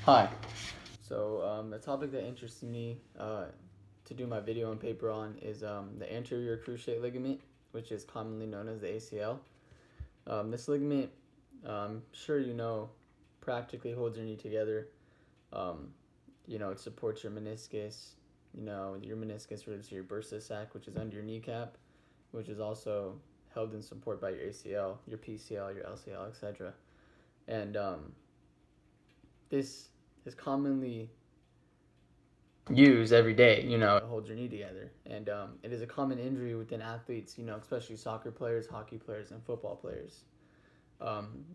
Hi. The topic that interests me to do my video and paper on is the anterior cruciate ligament, which is commonly known as the ACL. This ligament, I'm sure you know, practically holds your knee together. Um, it supports your meniscus. Your meniscus relates to your bursa sac, which is under your kneecap, which is also held in support by your ACL, your PCL, your LCL, etc. And this is commonly use every day, it holds your knee together. And it is a common injury within athletes, especially soccer players, hockey players, and football players,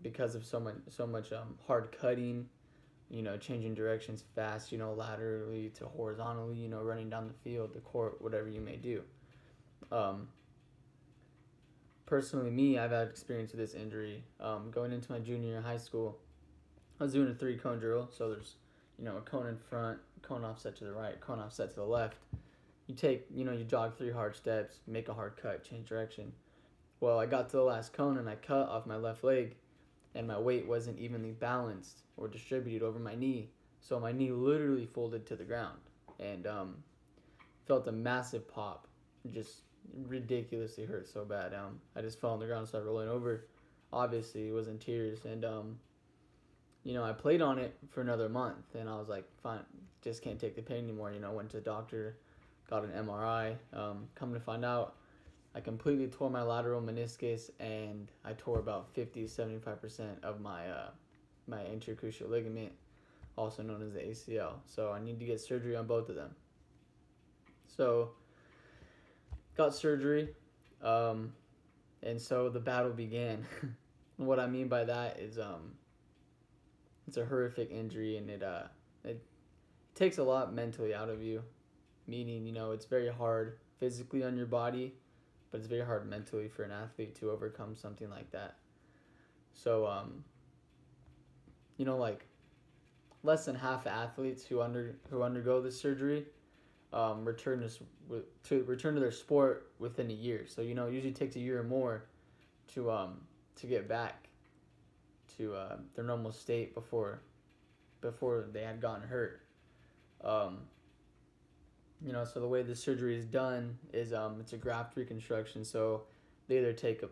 because of so much hard cutting, changing directions fast, laterally to horizontally, running down the field, the court, whatever you may do. Um, Personally, me, I've had experience with this injury. Going into my junior year of high school, I was doing a 3-cone drill, so there's a cone in front, cone offset to the right, cone offset to the left. You jog 3 hard steps, make a hard cut, change direction. Well, I got to the last cone and I cut off my left leg, and my weight wasn't evenly balanced or distributed over my knee, so my knee literally folded to the ground, and felt a massive pop. It just ridiculously hurt so bad. I just fell on the ground and started rolling over. Obviously, it was in tears, and I played on it for another month, and I was like, fine, just can't take the pain anymore. Went to the doctor, got an MRI. Come to find out, I completely tore my lateral meniscus, and I tore about 50-75% of my anterior cruciate ligament, also known as the ACL. So I need to get surgery on both of them. So got surgery, and so the battle began. What I mean by that is it's a horrific injury, and it takes a lot mentally out of you. Meaning, it's very hard physically on your body, but it's very hard mentally for an athlete to overcome something like that. So, like less than half athletes who undergo this surgery return to their sport within a year. So it usually takes a year or more to get back to their normal state before they had gotten hurt. Um, so the way the surgery is done is it's a graft reconstruction. So they either take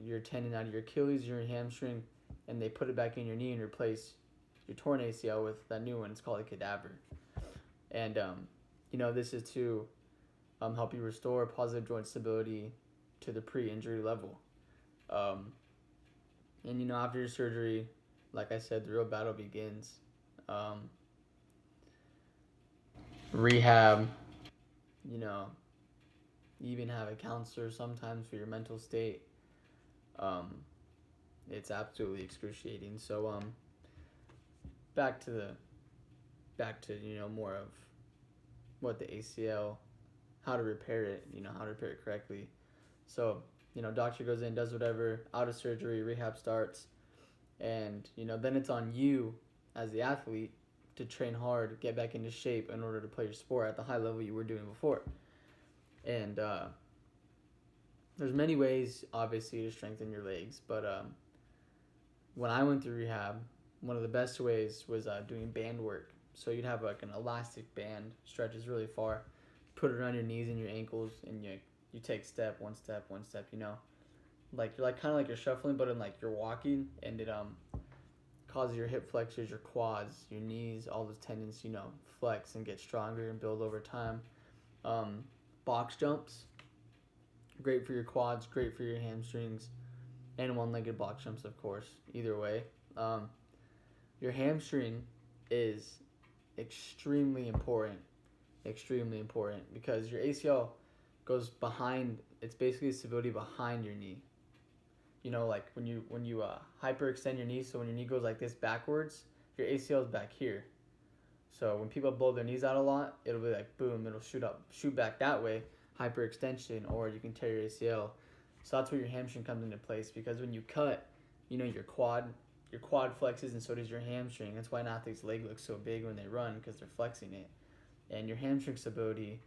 your tendon out of your Achilles, your hamstring, and they put it back in your knee and replace your torn ACL with that new one. It's called a cadaver. And this is to help you restore positive joint stability to the pre-injury level. And after your surgery, like I said, the real battle begins. Rehab, you know, you even have a counselor sometimes for your mental state. Um, it's absolutely excruciating. So back to the back to more of what the ACL, how to repair it, how to repair it correctly. So doctor goes in, does whatever, out of surgery, rehab starts, and then it's on you as the athlete to train hard, get back into shape in order to play your sport at the high level you were doing before. And there's many ways, obviously, to strengthen your legs, but when I went through rehab, one of the best ways was doing band work. So you'd have like an elastic band, stretches really far, put it around your knees and your ankles, and you take one step, like you're like kind of like you're shuffling, but in like you're walking, and it causes your hip flexors, your quads, your knees, all those tendons, flex and get stronger and build over time. Box jumps, great for your quads, great for your hamstrings, and one-legged box jumps, of course. Either way, your hamstring is extremely important because your ACL goes behind. It's basically stability behind your knee. Like when you hyperextend your knee, so when your knee goes like this backwards, your ACL is back here. So when people blow their knees out a lot, it'll be like boom, it'll shoot back that way, hyperextension, or you can tear your ACL. So that's where your hamstring comes into place, because when you cut, your quad flexes, and so does your hamstring. That's why an athlete's leg looks so big when they run, because they're flexing it. And your hamstring stability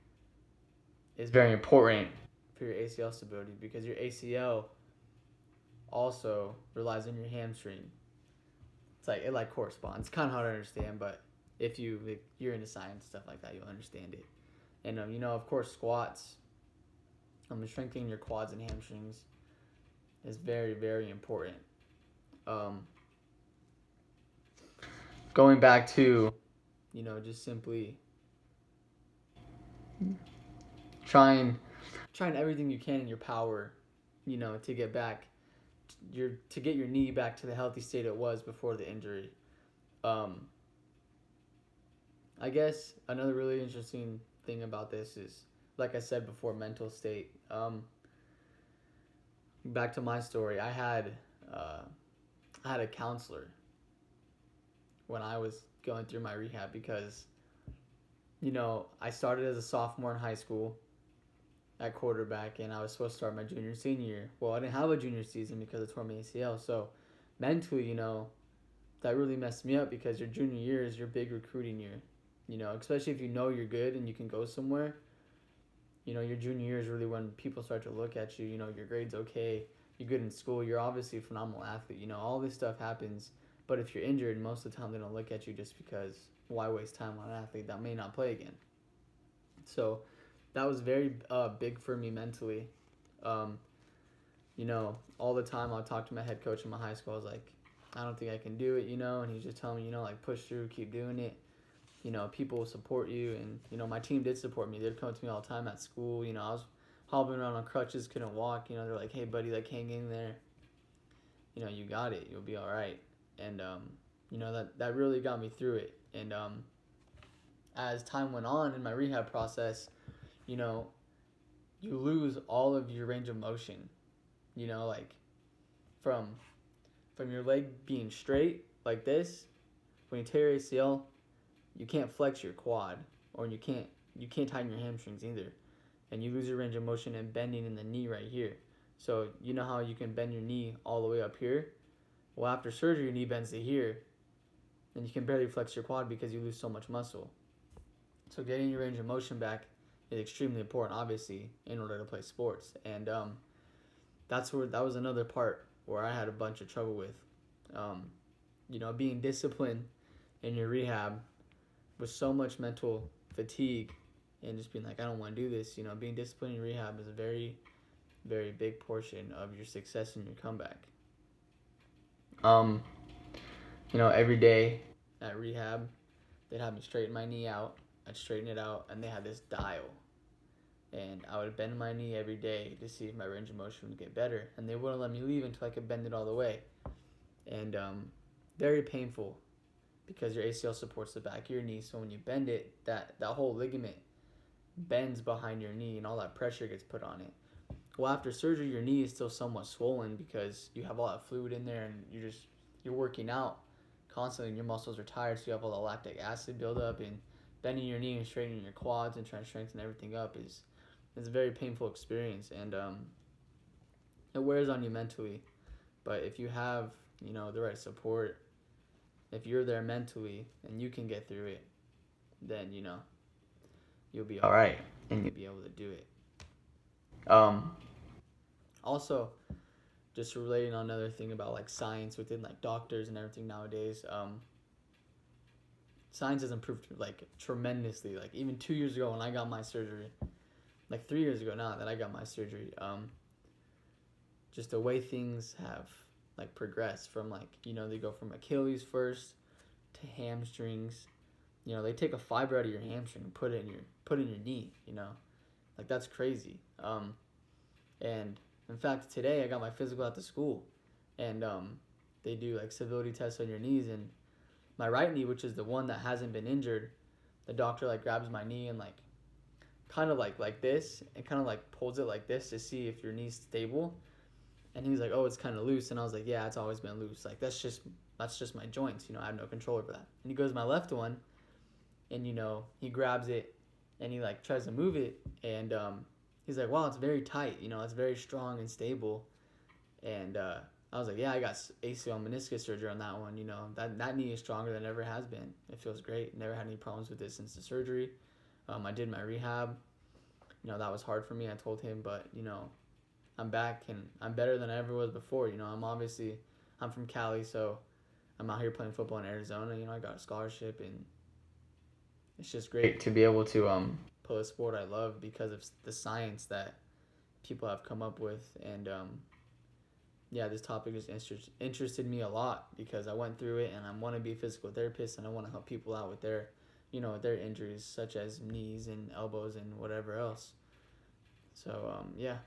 is very important for your ACL stability, because your ACL also relies on your hamstring. It corresponds. It's kind of hard to understand, but If you're into science stuff like that, you'll understand it. And of course, squats. Strengthening your quads and hamstrings is very, very important. Um, Going back to, just simply trying everything you can in your power, to get back to get your knee back to the healthy state it was before the injury. Um, I guess another really interesting thing about this is, like I said before, mental state. Back to my story, I had a counselor when I was going through my rehab because I started as a sophomore in high school at quarterback, and I was supposed to start my junior senior year. Well, I didn't have a junior season because I tore my ACL, so mentally, that really messed me up because your junior year is your big recruiting year. Especially if you're good and you can go somewhere. Your junior year is really when people start to look at you. Your grades okay, you're good in school, you're obviously a phenomenal athlete. All this stuff happens, but if you're injured, most of the time they don't look at you just because why waste time on an athlete that may not play again. So that was very big for me mentally. Um, all the time I'll talk to my head coach in my high school. I was like, I don't think I can do it, and he's just telling me, like push through, keep doing it. People will support you, and my team did support me. They'd come to me all the time at school. I was hobbling around on crutches, couldn't walk. They're like, hey buddy, like hang in there. You got it. You'll be all right. And that really got me through it. And as time went on in my rehab process, you lose all of your range of motion. Like from your leg being straight like this, when you tear your ACL, you can't flex your quad, or you can't tighten your hamstrings either, and you lose your range of motion and bending in the knee right here. So you know how you can bend your knee all the way up here? Well, after surgery, your knee bends to here, and you can barely flex your quad because you lose so much muscle. So getting your range of motion back is extremely important, obviously, in order to play sports. And that was another part where I had a bunch of trouble with. Being disciplined in your rehab with so much mental fatigue and just being like, I don't want to do this. Being disciplined in rehab is a very, very big portion of your success in your comeback. Every day at rehab, they'd have me straighten my knee out. I'd straighten it out, and they had this dial. And I would bend my knee every day to see if my range of motion would get better. And they wouldn't let me leave until I could bend it all the way. And very painful because your ACL supports the back of your knee. So when you bend it, that whole ligament bends behind your knee, and all that pressure gets put on it. Well, after surgery, your knee is still somewhat swollen because you have all that fluid in there, and you're working out constantly, and your muscles are tired, so you have all the lactic acid buildup, and bending your knee and straightening your quads and trying to strengthen everything up is a very painful experience, and it wears on you mentally. But if you have the right support, if you're there mentally and you can get through it, then you'll be all right, and you'll be able to do it. Also, just relating on another thing about like science within like doctors and everything nowadays, science has improved like tremendously. Like even 2 years ago when I got my surgery, like 3 years ago now that I got my surgery, just the way things have like progressed from like they go from Achilles first to hamstrings. They take a fiber out of your hamstring and put it in your knee. Like that's crazy. And in fact, today I got my physical at the school, and they do like stability tests on your knees, and my right knee, which is the one that hasn't been injured, the doctor like grabs my knee and like kind of like this and kind of like pulls it like this to see if your knee's stable. And he was like, oh, it's kind of loose. And I was like, yeah, it's always been loose. Like that's just my joints. I have no control over that. And he goes to my left one, and he grabs it and he like tries to move it, and he's like, wow, it's very tight. It's very strong and stable. And I was like, yeah, I got ACL meniscus surgery on that one. That knee is stronger than it ever has been. It feels great. Never had any problems with it since the surgery. I did my rehab. That was hard for me. I told him, but I'm back and I'm better than I ever was before. I'm from Cali, so I'm out here playing football in Arizona. I got a scholarship, and it's just great to be able to play a sport I love because of the science that people have come up with. And yeah, this topic has interested me a lot because I went through it, and I want to be a physical therapist, and I want to help people out with their, their injuries such as knees and elbows and whatever else. So yeah,